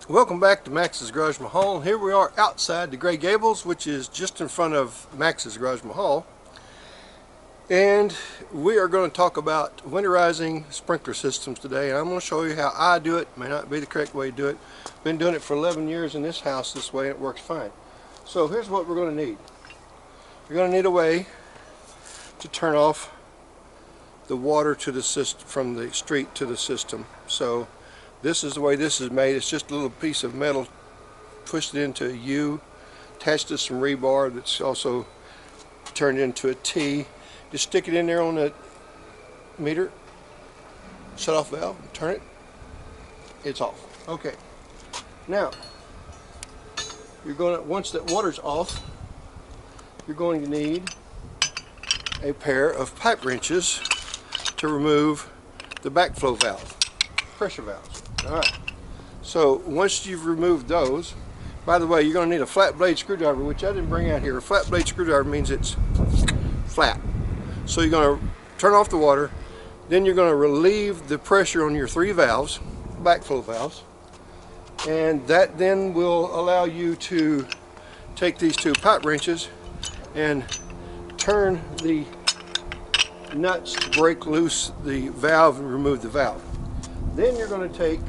Welcome back to Maxs Garaj Mahal. Here we are outside the Gray Gables, which is just in front of Maxs Garaj Mahal. And we are going to talk about winterizing sprinkler systems today. And I'm going to show you how I do it. May not be the correct way to do it. Been doing it for 11 years in this house this way, and it works fine. So here's what we're going to need. You're going to need a way to turn off the water to the system from the street to the system. So this is the way this is made. It's just a little piece of metal, pushed it into a U, attached to some rebar that's also turned into a T. Just stick it in there on the meter, shut off valve, turn it, it's off. Okay. Now, you're going to, once that water's off, you're going to need a pair of pipe wrenches to remove the backflow valve, pressure valves. Alright, so once you've removed those, by the way, you're going to need a flat blade screwdriver, which I didn't bring out here. A flat blade screwdriver means it's flat. So you're going to turn off the water, then you're going to relieve the pressure on your three valves, backflow valves, and that then will allow you to take these two pipe wrenches and turn the nuts to break loose the valve and remove the valve. Then you're going to take,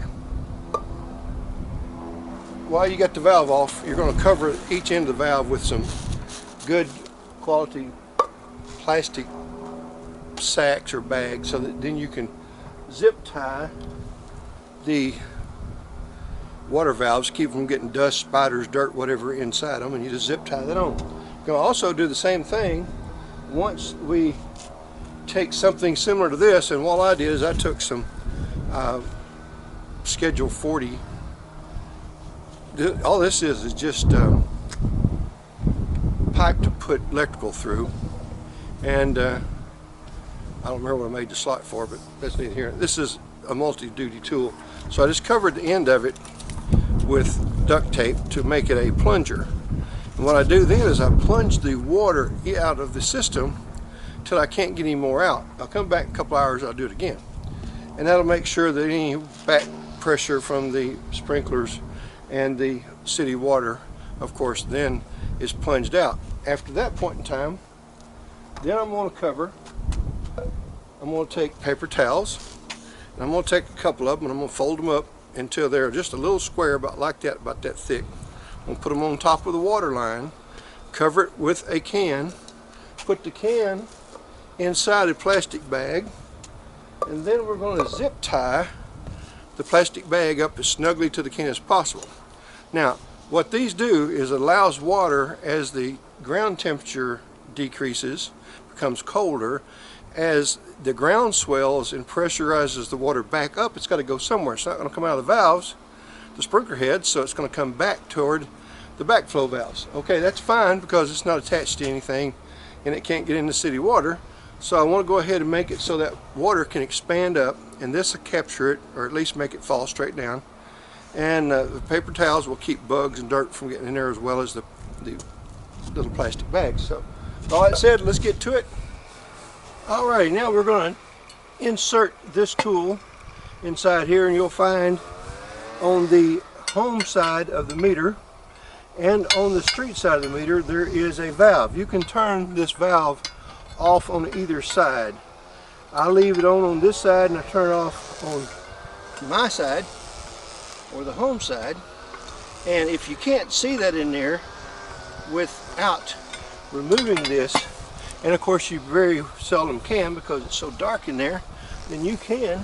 while you got the valve off, you're going to cover each end of the valve with some good quality plastic sacks or bags, so that then you can zip tie the water valves, keep them from getting dust, spiders, dirt, whatever inside them, and you just zip tie that on. You're going to also do the same thing once we take something similar to this, and what I did is I took some Schedule 40. All this is just pipe to put electrical through, and I don't remember what I made the slot for, but that's neither here. This is a multi-duty tool, so I just covered the end of it with duct tape to make it a plunger. And what I do then is I plunge the water out of the system till I can't get any more out. I'll come back in a couple hours, I'll do it again, and that'll make sure that any back pressure from the sprinklers and the city water, of course, then is plunged out. After that point in time, then I'm going to cover, I'm going to take paper towels, and I'm going to take a couple of them and I'm going to fold them up until they're just a little square, about like that, about that thick. I'm going to put them on top of the water line, cover it with a can, put the can inside a plastic bag, and then we're going to zip tie the plastic bag up as snugly to the can as possible. Now, what these do is allows water, as the ground temperature decreases, becomes colder, as the ground swells and pressurizes the water back up, it's got to go somewhere. It's not going to come out of the valves, the sprinkler heads, so it's going to come back toward the backflow valves. Okay, that's fine because it's not attached to anything and it can't get in the city water. So I want to go ahead and make it so that water can expand up, and this will capture it, or at least make it fall straight down. And the paper towels will keep bugs and dirt from getting in there, as well as the little plastic bags. So all that said, let's get to it. Alright, now we're going to insert this tool inside here, and you'll find on the home side of the meter and on the street side of the meter there is a valve. You can turn this valve off on either side. I leave it on this side and I turn it off on my side, or the home side. And if you can't see that in there without removing this, and of course you very seldom can because it's so dark in there, then you can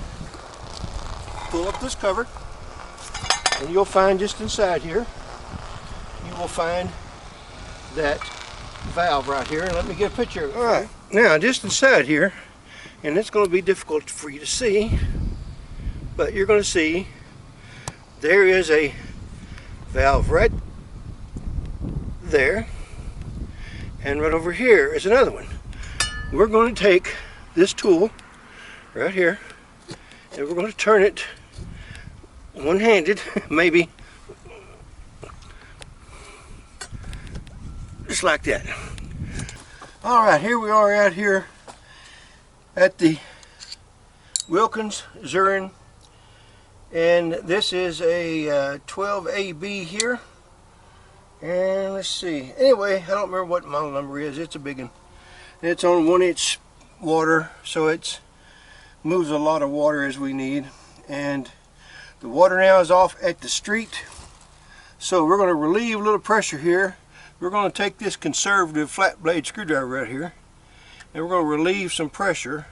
pull up this cover, and you'll find just inside here, you will find that valve right here. And let me get a picture of it. Alright, now just inside here, and it's going to be difficult for you to see, but you're going to see there is a valve right there, and right over here is another one. We're going to take this tool right here and we're going to turn it one-handed, maybe just like that. Alright, here we are out here at the Wilkins Zurn And this is a 12AB here. And let's see. Anyway, I don't remember what model number is. It's a big one. It's on 1-inch water, so it moves a lot of water as we need. And the water now is off at the street. So we're going to relieve a little pressure here. We're going to take this conservative flat blade screwdriver right here, and we're going to relieve some pressure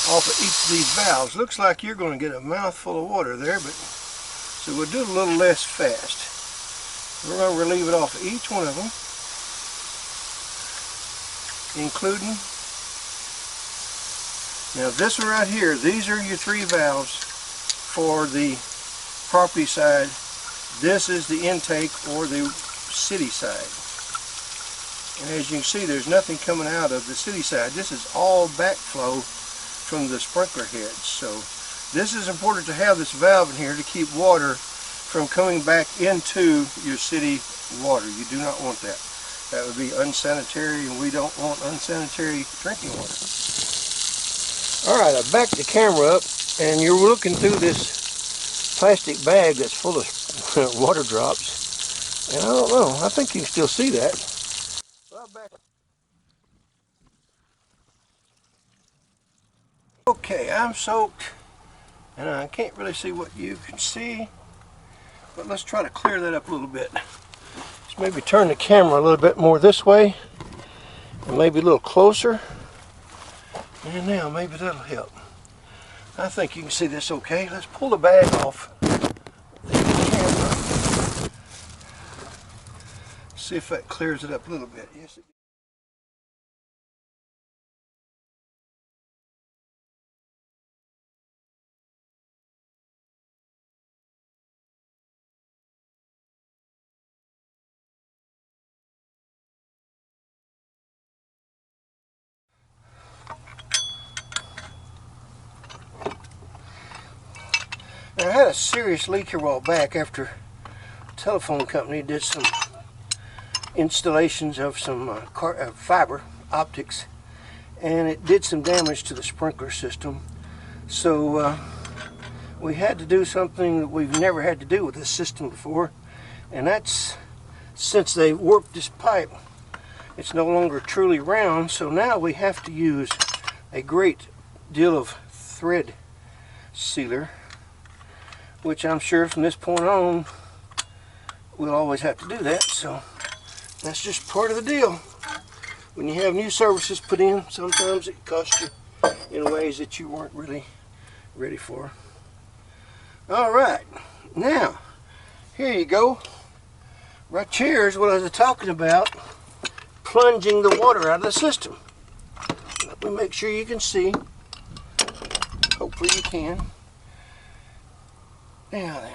off of each of these valves. Looks like you're going to get a mouthful of water there, but so we'll do it a little less fast. We're going to relieve it off of each one of them, including, now this one right here, these are your 3 valves for the property side. This is the intake or the city side. And as you can see, there's nothing coming out of the city side. This is all backflow from the sprinkler heads. So this is important to have this valve in here to keep water from coming back into your city water. You do not want that. That would be unsanitary, and we don't want unsanitary drinking water. Alright, I backed the camera up, and you're looking through this plastic bag that's full of water drops. And I don't know, I think you can still see that. Okay, I'm soaked, and I can't really see what you can see, but let's try to clear that up a little bit. Let's maybe turn the camera a little bit more this way, and maybe a little closer. And now maybe that'll help. I think you can see this okay. Let's pull the bag off the camera. See if that clears it up a little bit. Yes, it does. Now, I had a serious leak here a while back after a telephone company did some installations of some fiber optics, and it did some damage to the sprinkler system. So we had to do something that we've never had to do with this system before, and that's, since they warped this pipe, it's no longer truly round, so now we have to use a great deal of thread sealer, which I'm sure from this point on we'll always have to do that. So that's just part of the deal. When you have new services put in, sometimes it costs you in ways that you weren't really ready for. Alright, now here you go. Right here is what I was talking about, plunging the water out of the system. Let me make sure you can see. Hopefully you can. Now then,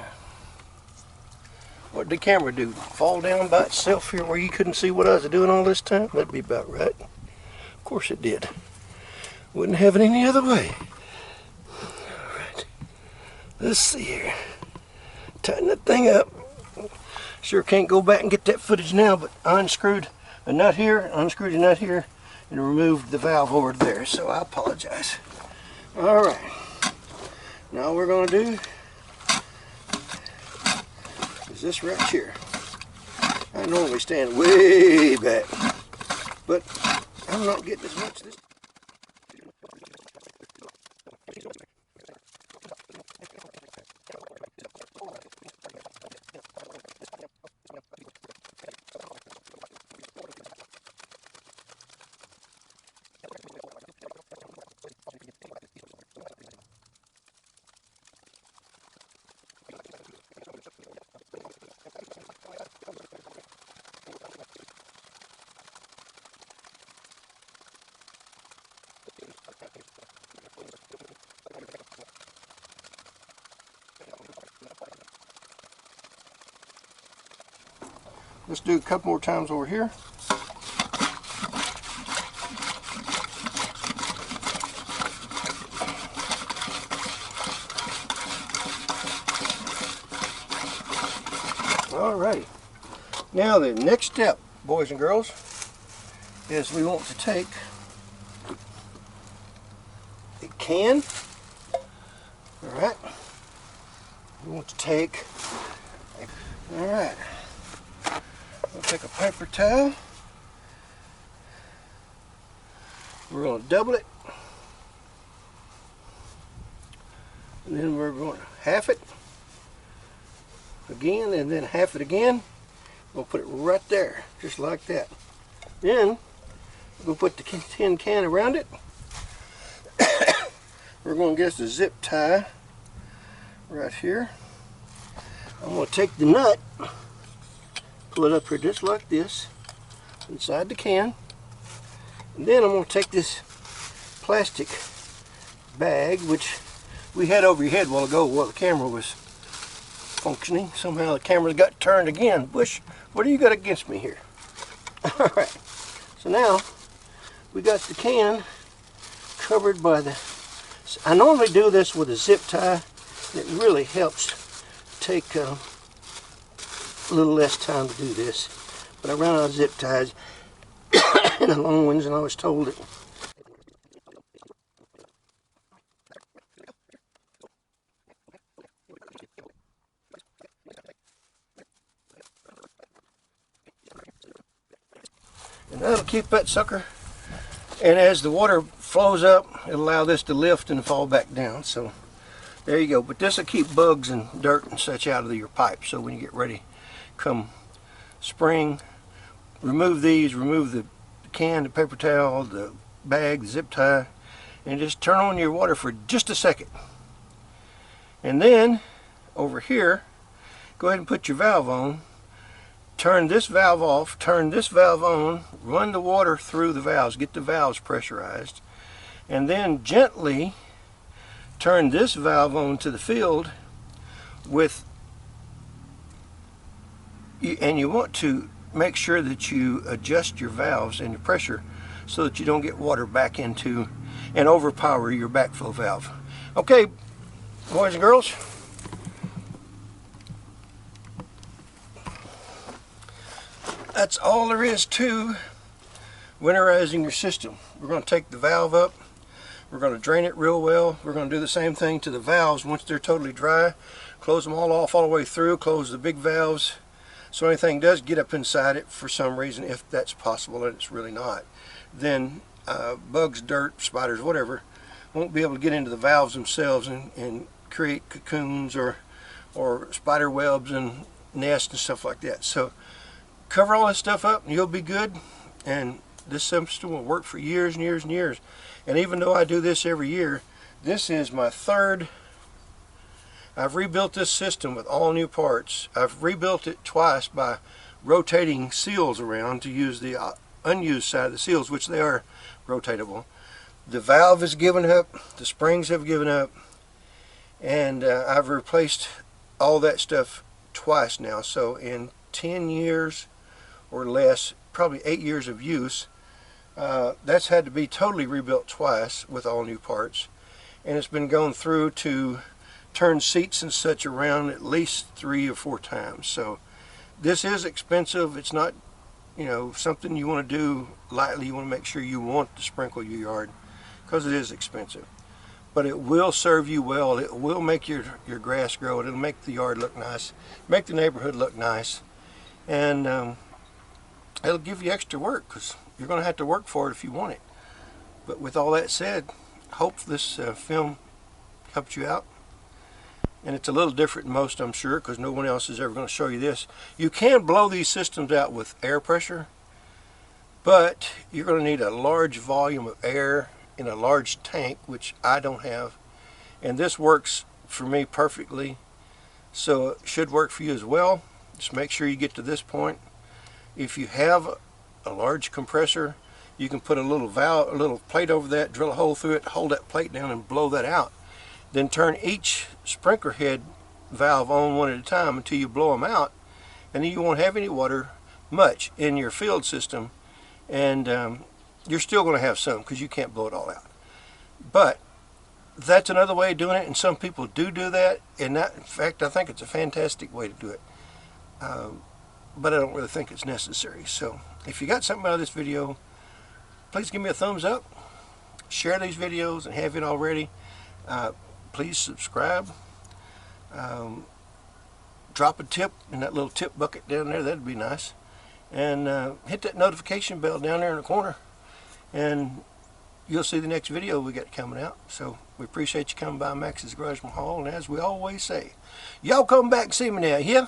what did the camera do? Fall down by itself here where you couldn't see what I was doing all this time? That'd be about right. Of course it did. Wouldn't have it any other way. Alright, let's see here. Tighten that thing up. Sure can't go back and get that footage now, but I unscrewed a nut here, unscrewed a nut here, and removed the valve over there, so I apologize. Alright, now all we're going to do is this right here. I normally stand way back, but I'm not getting as much this. Let's do a couple more times over here. Alrighty. Now the next step, boys and girls, is we want to take can. Alright. We want to take, alright, we'll take a paper towel. We're going to double it. And then we're going to half it again, and then half it again. We'll put it right there, just like that. Then we'll put the tin can around it. We're going to get us a zip tie right here. I'm going to take the nut, pull it up here just like this, inside the can. And then I'm going to take this plastic bag, which we had over your head a while ago while the camera was functioning. Somehow the camera got turned again. Bush, what do you got against me here? Alright, so now we got the can covered by the... I normally do this with a zip tie. It really helps take a little less time to do this. But I ran out of zip ties and the long ones, and I was told it. And that'll keep that sucker. And as the water flows up, it'll allow this to lift and fall back down. So there you go. But this will keep bugs and dirt and such out of your pipe. So when you get ready, come spring, remove these, remove the can, the paper towel, the bag, the zip tie, and just turn on your water for just a second. And then over here, go ahead and put your valve on. Turn this valve off, turn this valve on, run the water through the valves, get the valves pressurized, and then gently turn this valve on to the field with, and you want to make sure that you adjust your valves and your pressure so that you don't get water back into and overpower your backflow valve. Okay, boys and girls, that's all there is to winterizing your system. We're going to take the valve up, we're going to drain it real well, we're going to do the same thing to the valves once they're totally dry. Close them all off all the way through, close the big valves so anything does get up inside it for some reason, if that's possible, and it's really not, then bugs, dirt, spiders, whatever, won't be able to get into the valves themselves and create cocoons or spider webs and nests and stuff like that. So cover all this stuff up and you'll be good, and this system will work for years and years and years. And even though I do this every year, this is my third. I've rebuilt this system with all new parts. I've rebuilt it twice by rotating seals around to use the unused side of the seals, which they are rotatable. The valve has given up, the springs have given up, and I've replaced all that stuff twice now. So in 10 years or less, probably 8 years of use, that's had to be totally rebuilt twice with all new parts, and it's been gone through to turn seats and such around at least 3 or 4 times. So this is expensive. It's not, you know, something you want to do lightly. You want to make sure you want to sprinkle your yard because it is expensive, but it will serve you well. It will make your grass grow. It'll make the yard look nice, make the neighborhood look nice, and it'll give you extra work because you're going to have to work for it if you want it. But with all that said, hope this film helped you out. And it's a little different than most, I'm sure, because no one else is ever going to show you this. You can blow these systems out with air pressure, but you're going to need a large volume of air in a large tank, which I don't have. And this works for me perfectly, so it should work for you as well. Just make sure you get to this point. If you have a large compressor, you can put a little valve, a little plate over that, drill a hole through it, hold that plate down and blow that out. Then turn each sprinkler head valve on one at a time until you blow them out, and then you won't have any water much in your field system, and you're still going to have some because you can't blow it all out. But that's another way of doing it, and some people do that, and that, in fact, I think it's a fantastic way to do it. But I don't really think it's necessary. So if you got something out of this video, please give me a thumbs up, share these videos and have it already. Please subscribe. Drop a tip in that little tip bucket down there, that'd be nice. And hit that notification bell down there in the corner, and you'll see the next video we got coming out. So we appreciate you coming by Maxs Garaj Mahal, and as we always say, y'all come back and see me now, yeah?